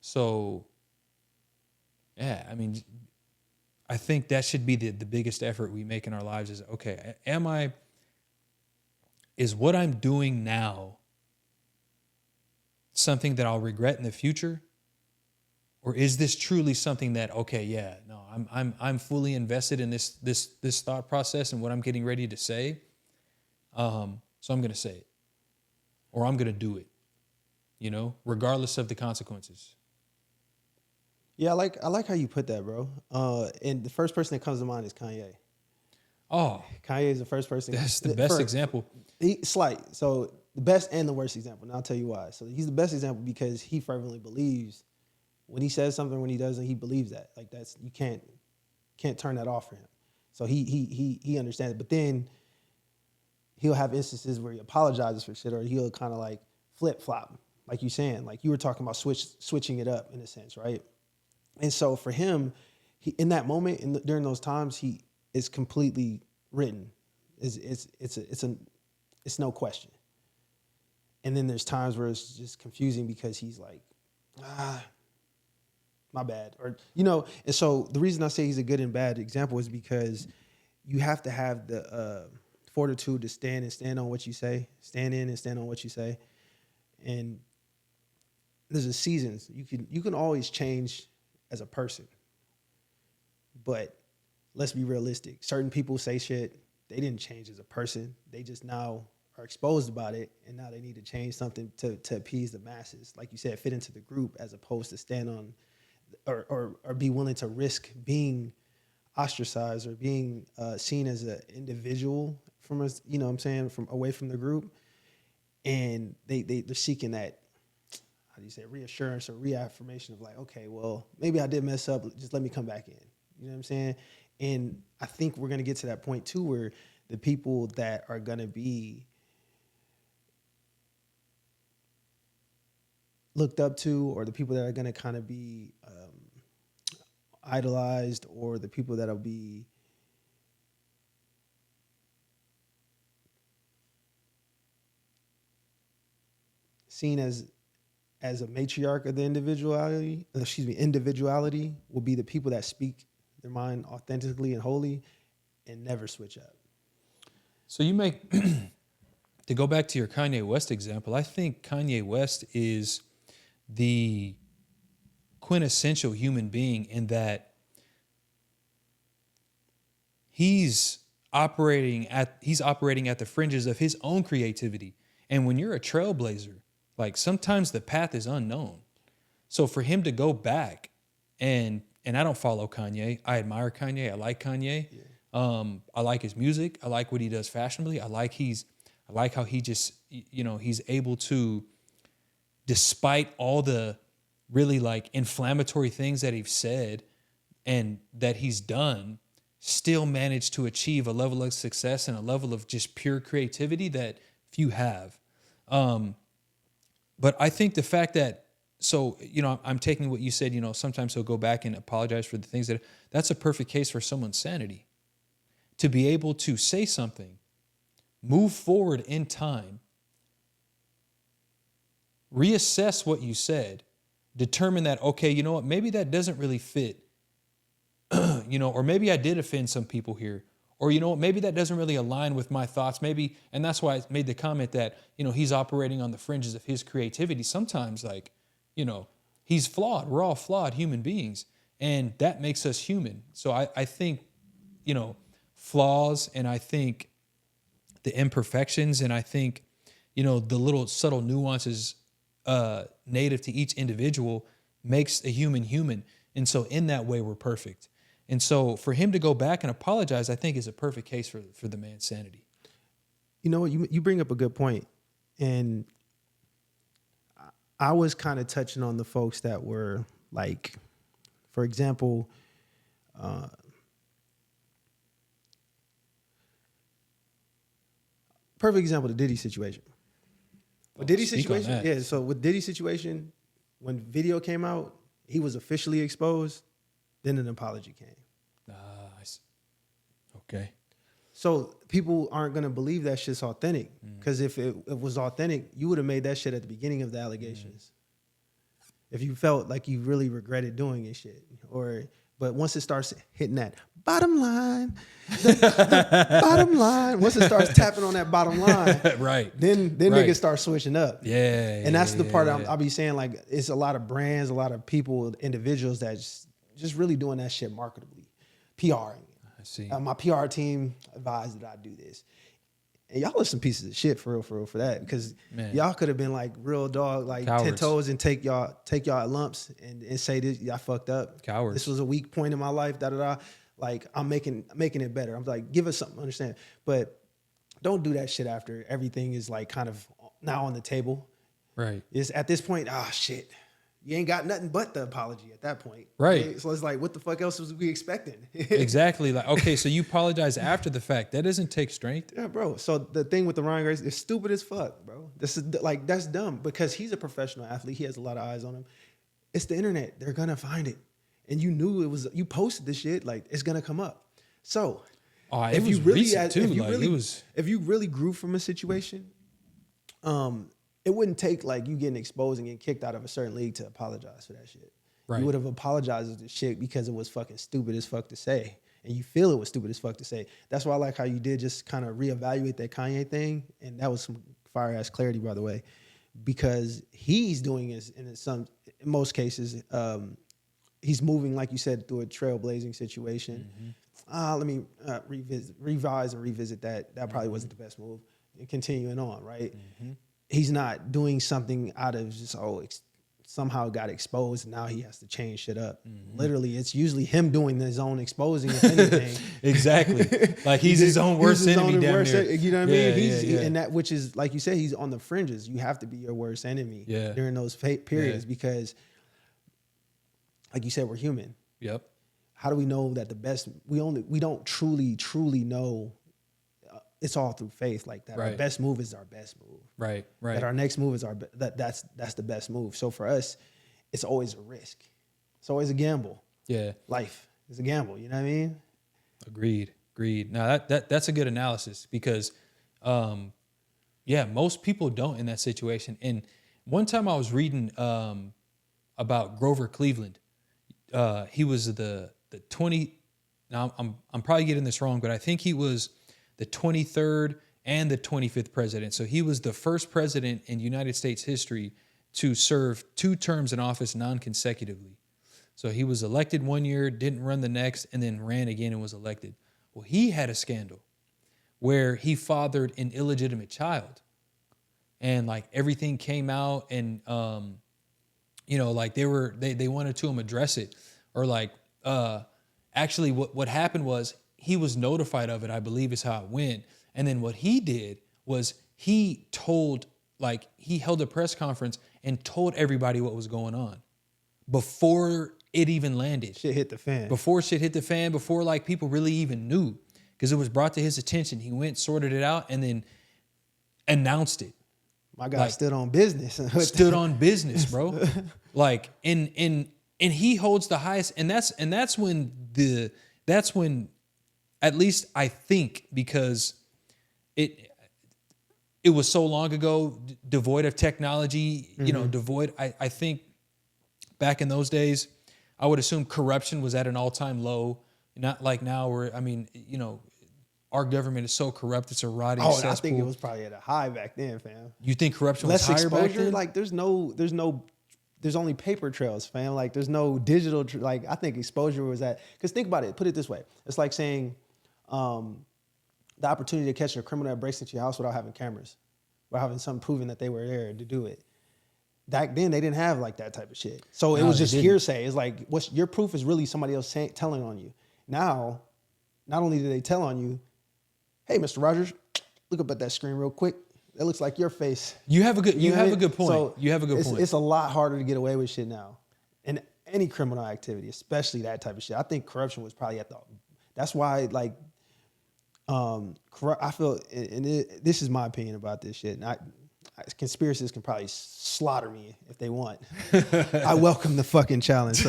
So yeah, I mean, I think that should be the biggest effort we make in our lives is, okay, is what I'm doing now something that I'll regret in the future? Or is this truly something that, okay, yeah, no, I'm fully invested in this thought process and what I'm getting ready to say. So I'm going to say it, or I'm going to do it, you know, regardless of the consequences. Yeah, I like how you put that, bro. And the first person that comes to mind is Kanye. Oh, Kanye is the first person. That's the best example. So the best and the worst example. And I'll tell you why. So he's the best example because he fervently believes when he says something, when he doesn't, he believes that. Like, that's, you can't turn that off for him. So he understands it. But then he'll have instances where he apologizes for shit, or he'll kind of like flip flop. like you saying, like you were talking about switching it up in a sense, right? And so for him, in that moment, during those times, he is completely written. It's no question. And then there's times where it's just confusing because he's like, my bad, or And so the reason I say he's a good and bad example is because you have to have the fortitude to stand on what you say, stand in and stand on what you say. And there's a seasons. You can always change as a person. But let's be realistic. Certain people say shit, they didn't change as a person. They just now are exposed about it, and now they need to change something to appease the masses. Like you said, fit into the group as opposed to stand on or be willing to risk being ostracized or being seen as an individual from us, you know what I'm saying, from away from the group. And they're seeking that, how do you say, reassurance or reaffirmation of like, okay, well, maybe I did mess up. Just let me come back in. You know what I'm saying? And I think we're going to get to that point too, where the people that are going to be looked up to, or the people that are going to kind of be idolized, or the people that'll be seen as a matriarch of the individuality will be the people that speak their mind authentically and wholly and never switch up. So you make, to go back to your Kanye West example, I think Kanye West is the quintessential human being in that he's operating at the fringes of his own creativity. And when you're a trailblazer, like sometimes the path is unknown. So for him to go back and I don't follow Kanye. I admire Kanye. I like Kanye. Yeah. I like his music. I like what he does fashionably. I like how he just, he's able to, despite all the really like inflammatory things that he's said and that he's done, still manage to achieve a level of success and a level of just pure creativity that few have. But I think the fact that, I'm taking what you said, sometimes he'll go back and apologize for the things that's a perfect case for someone's sanity. To be able to say something, move forward in time, reassess what you said, determine that, okay, you know what, maybe that doesn't really fit, or maybe I did offend some people here, or, maybe that doesn't really align with my thoughts, maybe, and that's why I made the comment that, he's operating on the fringes of his creativity. Sometimes, he's flawed. We're all flawed human beings, and that makes us human. So I think, flaws, and I think the imperfections, and I think, the little subtle nuances native to each individual makes a human. And so in that way, we're perfect. And so for him to go back and apologize, I think is a perfect case for the man's sanity. You know what? You bring up a good point. And I was kind of touching on the folks that were like, for example, perfect example, the Diddy situation. So with Diddy's situation, when video came out, he was officially exposed, then an apology came. Okay. So people aren't going to believe that shit's authentic, because if it was authentic, you would have made that shit at the beginning of the allegations. If you felt like you really regretted doing it shit, but once it starts hitting that bottom line, bottom line, once it starts tapping on that bottom line, right, then niggas start switching up. Yeah. And that's the part I'll be saying, like, it's a lot of brands, a lot of people, individuals that just really doing that shit marketably, PRing. I see. My PR team advised that I do this. And y'all are some pieces of shit for real for that, because y'all could have been like real dog, like cowards. 10 toes and take y'all at lumps and say this, y'all fucked up. Cowards. This was a weak point in my life, Like, I'm making it better. I'm like, give us something to understand. But don't do that shit after everything is like kind of now on the table. Right. It's at this point, shit. You ain't got nothing but the apology at that point. Right. So it's like, what the fuck else was we expecting? Exactly. Like, okay, so you apologize after the fact. That doesn't take strength. Yeah, bro. So the thing with the Ryan Grace is stupid as fuck, bro. That's dumb because he's a professional athlete. He has a lot of eyes on him. It's the internet. They're gonna find it, and you knew it was. You posted this shit. Like it's gonna come up. So if you really grew from a situation, it wouldn't take like you getting exposed and getting kicked out of a certain league to apologize for that shit. Right. You would have apologized for the shit because it was fucking stupid as fuck to say. And you feel it was stupid as fuck to say. That's why I like how you did just kind of reevaluate that Kanye thing. And that was some fire ass clarity, by the way, because he's doing it in most cases. He's moving, like you said, through a trailblazing situation. Let me revise and revisit that. That probably wasn't the best move. And continuing on, right? He's not doing something out of just, somehow got exposed and now he has to change shit up. Literally, it's usually him doing his own exposing, if anything. Exactly. Like he's his own worst enemy down there. You know what I mean? And that, which is, like you said, he's on the fringes. You have to be your worst enemy during those periods because, like you said, we're human. Yep. How do we know that the best, we don't truly know, it's all through faith, like that. Right. Our best move is our best move. Right. That our next move is that's the best move. So for us, it's always a risk. It's always a gamble. Yeah. Life is a gamble. You know what I mean? Agreed. Now that's a good analysis because, most people don't in that situation. And one time I was reading about Grover Cleveland. He was the 20. Now I'm probably getting this wrong, but I think he was the 23rd and the 25th president. So he was the first president in United States history to serve 2 terms in office non-consecutively. So he was elected one year, didn't run the next, and then ran again and was elected. Well, he had a scandal where he fathered an illegitimate child. And like everything came out and, like they wanted to address it or like, actually what happened was he was notified of it, I believe is how it went. And then what he did was he held a press conference and told everybody what was going on before it even landed. Shit hit the fan. Before like people really even knew, because it was brought to his attention. He went, sorted it out, and then announced it. My guy stood on business. Stood on business, bro. Like, and he holds the highest, and that's when at least I think, because it was so long ago, devoid of technology, devoid. I think back in those days, I would assume corruption was at an all-time low. Not like now where, our government is so corrupt, it's a rotting cesspool. I think it was probably at a high back then, fam. You think corruption was higher back then? Like there's only paper trails, fam. Like there's no digital, I think exposure was at, because think about it, put it this way. It's like saying the opportunity to catch a criminal that breaks into your house without having cameras, without having something proving that they were there to do it. Back then, they didn't have like that type of shit. So it was just hearsay. It's like, your proof is really somebody else telling on you. Now, not only do they tell on you, hey, Mr. Rogers, look up at that screen real quick. That looks like your face. You have a good point. So you have a good point. It's a lot harder to get away with shit now. And any criminal activity, especially that type of shit. I think corruption was probably that's why, like, I feel, and this is my opinion about this shit. And conspiracists can probably slaughter me if they want. I welcome the fucking challenge.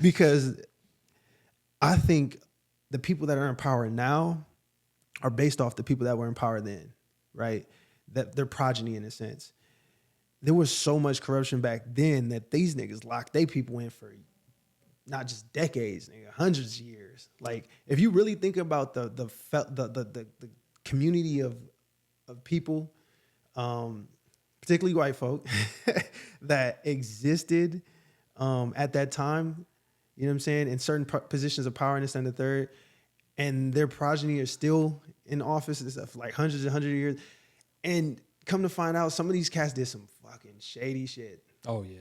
Because I think the people that are in power now are based off the people that were in power then, right? That they're progeny in a sense. There was so much corruption back then that these niggas locked they people in for not just decades, nigga, hundreds of years. Like, if you really think about the community of people, particularly white folk, that existed at that time, you know what I'm saying, in certain positions of power in this and the third, and their progeny are still in office and stuff, like hundreds and hundreds of years, and come to find out, some of these cats did some fucking shady shit. Oh yeah,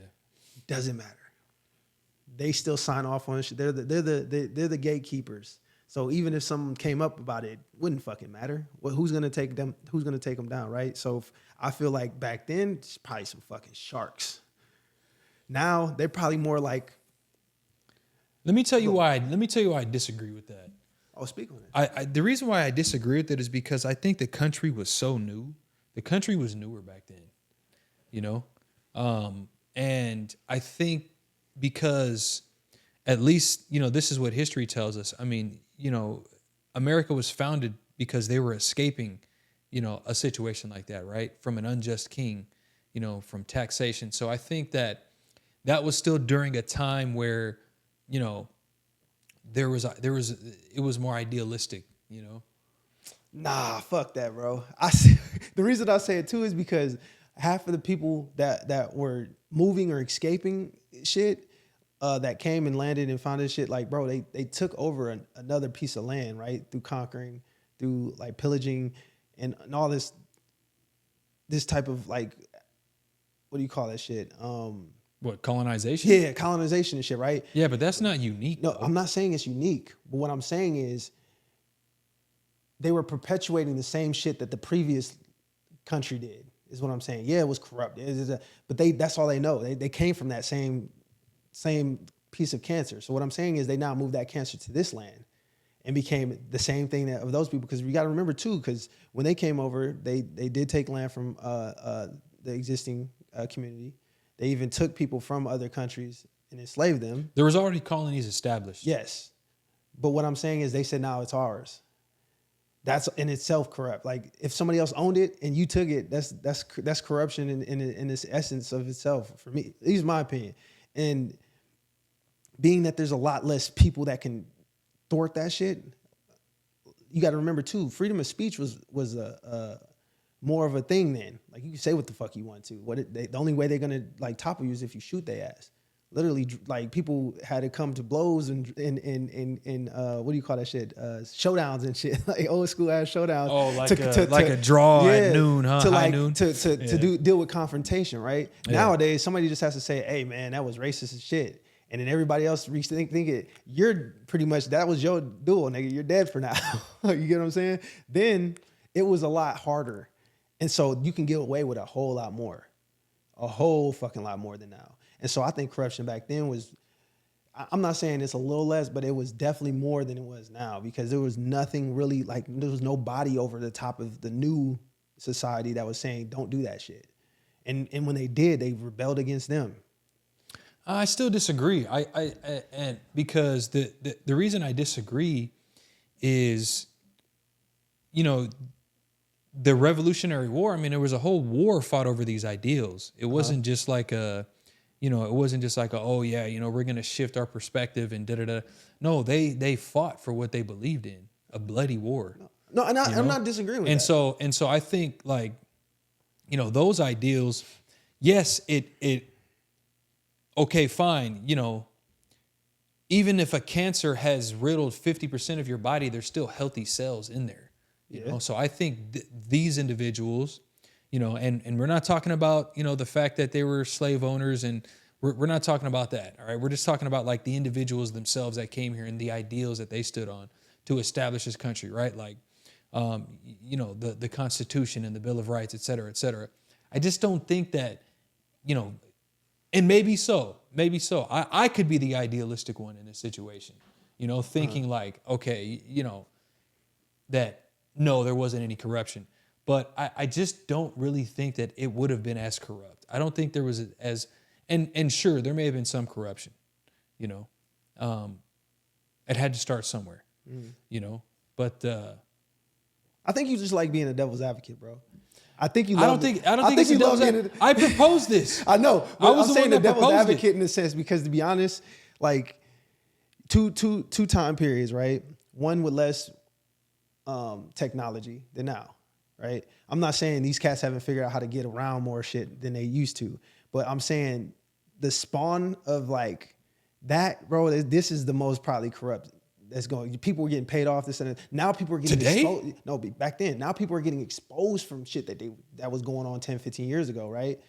doesn't matter. They still sign off on shit. They're the gatekeepers. So even if someone came up about it, wouldn't fucking matter. Well, who's gonna take them? Who's gonna take them down, right? So I feel like back then, it's probably some fucking sharks. Now they're probably more like. Let me tell you why I disagree with that. Oh, speak on it. The reason why I disagree with it is because I think the country was so new the country was newer back then, you know? And I think because at least, you know, this is what history tells us. I mean, you know, America was founded because they were escaping, you know, a situation like that, right? From an unjust king, you know, from taxation. So I think that was still during a time where, you know, it was more idealistic, you know? Nah, fuck that, bro. The reason I say it too is because half of the people that were moving or escaping shit, that came and landed and found this shit, like, bro, they took over another piece of land, right? Through conquering, through like pillaging and all this type of like, what do you call that shit? What, colonization? Yeah, colonization and shit, right? Yeah, but that's not unique. No, though. I'm not saying it's unique, but what I'm saying is they were perpetuating the same shit that the previous country did, is what I'm saying. Yeah, it was corrupt, but that's all they know. They came from that same piece of cancer. So what I'm saying is they now moved that cancer to this land and became the same thing of those people. Because we got to remember too, because when they came over, they did take land from the existing community. They even took people from other countries and enslaved them. There was already colonies established. Yes. But what I'm saying is they said, now it's ours. That's in itself corrupt. Like if somebody else owned it and you took it, that's corruption in its essence of itself for me. At least my opinion. And being that there's a lot less people that can thwart that shit, you got to remember too, freedom of speech was a more of a thing then. Like you can say what the fuck you want to. The only way they're gonna like topple you is if you shoot their ass. Literally, like people had to come to blows and what do you call that shit? Showdowns and shit, like old school ass showdowns. Oh, like a draw at noon, huh? High noon. To deal with confrontation, right? Yeah. Nowadays, somebody just has to say, "Hey, man, that was racist as shit," and then everybody else think it. You're pretty much that was your duel, nigga. You're dead for now. You get what I'm saying? Then it was a lot harder, and so you can get away with a whole lot more, a whole fucking lot more than now. And so I think corruption back then was, I'm not saying it's a little less, but it was definitely more than it was now because there was nothing really like, there was no body over the top of the new society that was saying, don't do that shit. And when they did, they rebelled against them. I still disagree. And because the reason I disagree is, you know, the Revolutionary War, I mean, there was a whole war fought over these ideals. It wasn't just like it wasn't just like, oh yeah, you know, we're going to shift our perspective and da-da-da. No, they fought for what they believed in, a bloody war. No, and I'm not disagreeing with that. And so I think like, you know, those ideals, yes, okay, fine. You know, even if a cancer has riddled 50% of your body, there's still healthy cells in there. You know, so I think these individuals, you know, and we're not talking about, you know, the fact that they were slave owners and we're not talking about that. All right. We're just talking about like the individuals themselves that came here and the ideals that they stood on to establish this country. Right. Like, you know, the Constitution and the Bill of Rights, et cetera, et cetera. I just don't think that, you know, and maybe so. I could be the idealistic one in this situation, you know, thinking like, okay, you know, that no, there wasn't any corruption. But I just don't really think that it would have been as corrupt. I don't think there was and sure, there may have been some corruption, you know. It had to start somewhere, you know. But I think you just like being a devil's advocate, bro. I think you. I don't think it's a devil's advocate. I proposed this. I know. I'm saying the devil's advocate it. in a sense because, to be honest, like two time periods, right? One with less technology than now. Right. I'm not saying these cats haven't figured out how to get around more shit than they used to, but I'm saying the spawn of like that, bro, this is the most probably corrupt that's going. People were getting paid off this and that. Now people are getting exposed. No, back then. Now people are getting exposed from shit that was going on 10, 15 years ago, right?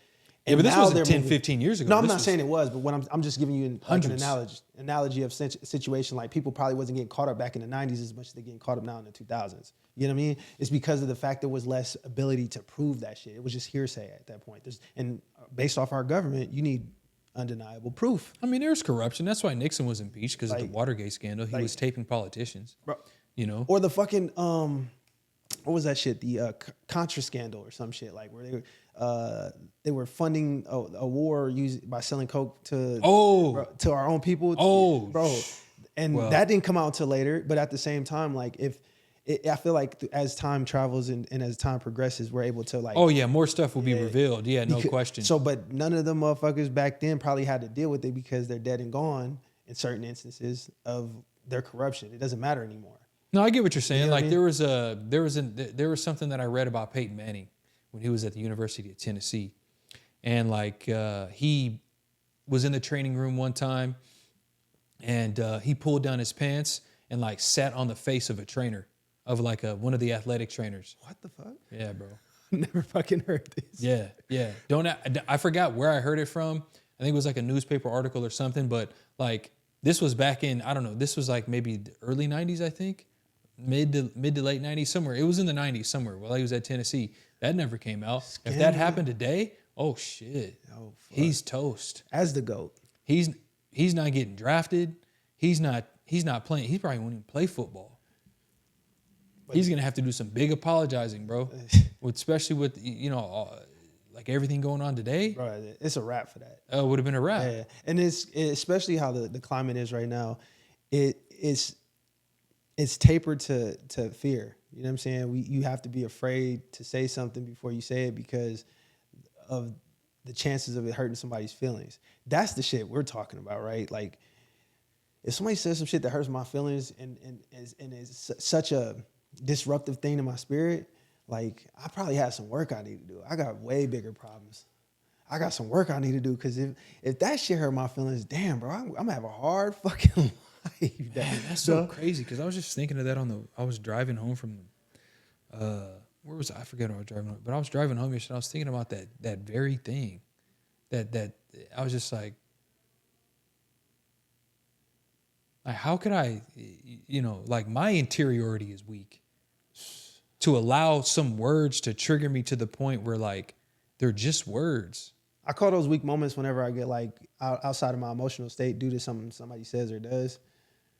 And yeah, but this wasn't 10, 15 years ago. No, I'm not saying it was, but what I'm just giving you an analogy of situation like people probably wasn't getting caught up back in the 90s as much as they're getting caught up now in the 2000s. You know what I mean? It's because of the fact there was less ability to prove that shit. It was just hearsay at that point. And based off our government, you need undeniable proof. I mean, there's corruption. That's why Nixon was impeached because of the Watergate scandal. He was taping politicians, bro, you know? Or the fucking, what was that shit? The Contra scandal or some shit, like where they were funding a war by selling coke to our own people. Bro, and that didn't come out until later. But at the same time, like I feel like as time travels and as time progresses, we're able to like. Oh yeah, more stuff will be revealed. Yeah, no question. So, but none of the motherfuckers back then probably had to deal with it because they're dead and gone in certain instances of their corruption. It doesn't matter anymore. No, I get what you're saying. You know like what I mean? there was something that I read about Peyton Manning when he was at the University of Tennessee, and like he was in the training room one time, and he pulled down his pants and like sat on the face of a trainer, of like one of the athletic trainers. What the fuck? Yeah, bro. Never fucking heard this. Yeah. I forgot where I heard it from. I think it was like a newspaper article or something, but like this was back in, I don't know, this was like maybe the early 90s, I think. Mid to late 90s, somewhere. It was in the 90s somewhere while he was at Tennessee. That never came out. If that happened today, oh shit. Oh, fuck. He's toast. As the GOAT. He's not getting drafted. He's not playing. He probably won't even play football. But he's gonna have to do some big apologizing, bro. Especially with like everything going on today. Bro, it's a wrap for that. It would have been a wrap. Yeah. And it's especially how the climate is right now. It's tapered to fear. You know what I'm saying? You have to be afraid to say something before you say it because of the chances of it hurting somebody's feelings. That's the shit we're talking about, right? Like, if somebody says some shit that hurts my feelings and is such a disruptive thing to my spirit, like, I probably have some work I need to do. I got way bigger problems. I got some work I need to do because if that shit hurt my feelings, damn, bro, I'm gonna have a hard fucking life. Man, that's so crazy because I was just thinking of that I was driving home from, where was I? I forget where I was driving home, but I was driving home yesterday. I was thinking about that very thing, that I was just like how could I, like my interiority is weak to allow some words to trigger me to the point where like they're just words. I call those weak moments whenever I get like outside of my emotional state due to something somebody says or does.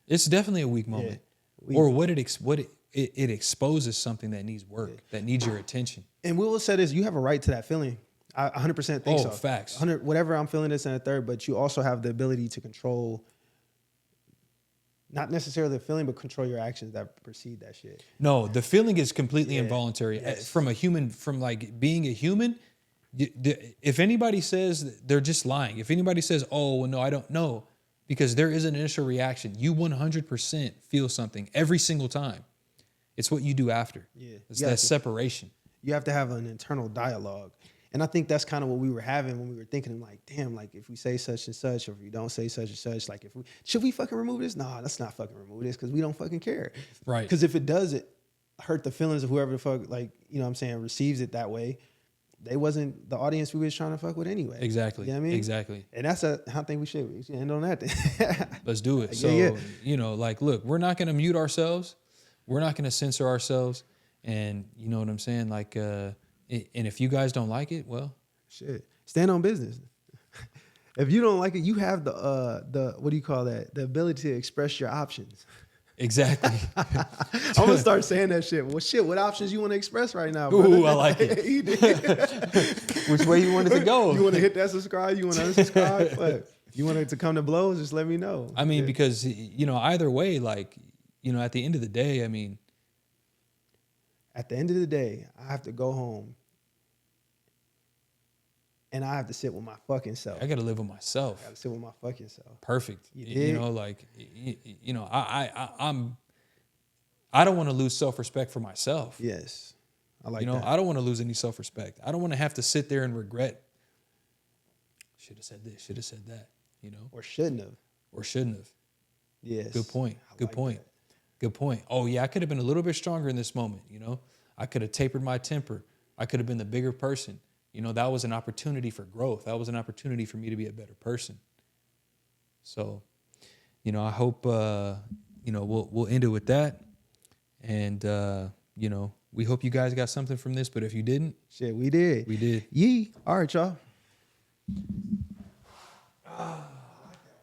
It's definitely a weak moment, or what it exposes something that needs work, that needs your attention. And we will say this: you have a right to that feeling. I 100% think so. Facts. 100, whatever I'm feeling this and a third, but you also have the ability to control, not necessarily the feeling, but control your actions that precede that shit. No, the feeling is completely involuntary. Yes. From like being a human. If anybody says they're just lying, if anybody says, oh, well, no, I don't know, because there is an initial reaction. You 100% feel something every single time. It's what you do after. Yeah. It's that separation. You have to have an internal dialogue. And I think that's kind of what we were having when we were thinking like, damn, like if we say such and such, or if we don't say such and such, like should we fucking remove this? Nah, let's not fucking remove this because we don't fucking care. Right. Because if it does it hurt the feelings of whoever the fuck, like, you know what I'm saying, receives it that way, they wasn't the audience we was trying to fuck with anyway. Exactly. You know what I mean? Exactly. And that's I think we should end on that then. Let's do it. So, like, look, we're not going to mute ourselves. We're not going to censor ourselves. And you know what I'm saying? Like, and if you guys don't like it, well. Shit. Stand on business. If you don't like it, you have the what do you call that? The ability to express your options. Exactly. I'm gonna start saying that shit. Well, shit, what options you want to express right now, brother? Ooh, I like it. Which way you want it to go? You want to hit that subscribe? You want to unsubscribe? But you want it to come to blows? Just let me know. I mean, because either way, like, at the end of the day, I mean, at the end of the day, I have to go home. And I have to sit with my fucking self. I got to live with myself. I got to sit with my fucking self. Perfect. I don't want to lose self-respect for myself. Yes. I like that. I don't want to lose any self-respect. I don't want to have to sit there and regret. Should have said this, should have said that, Or shouldn't have. Yes. Good point. Good point. Oh yeah, I could have been a little bit stronger in this moment, I could have tapered my temper. I could have been the bigger person. That was an opportunity for growth. That was an opportunity for me to be a better person. So, I hope, we'll end it with that. And, we hope you guys got something from this. But if you didn't. Shit, we did. We did. Yee. All right, y'all.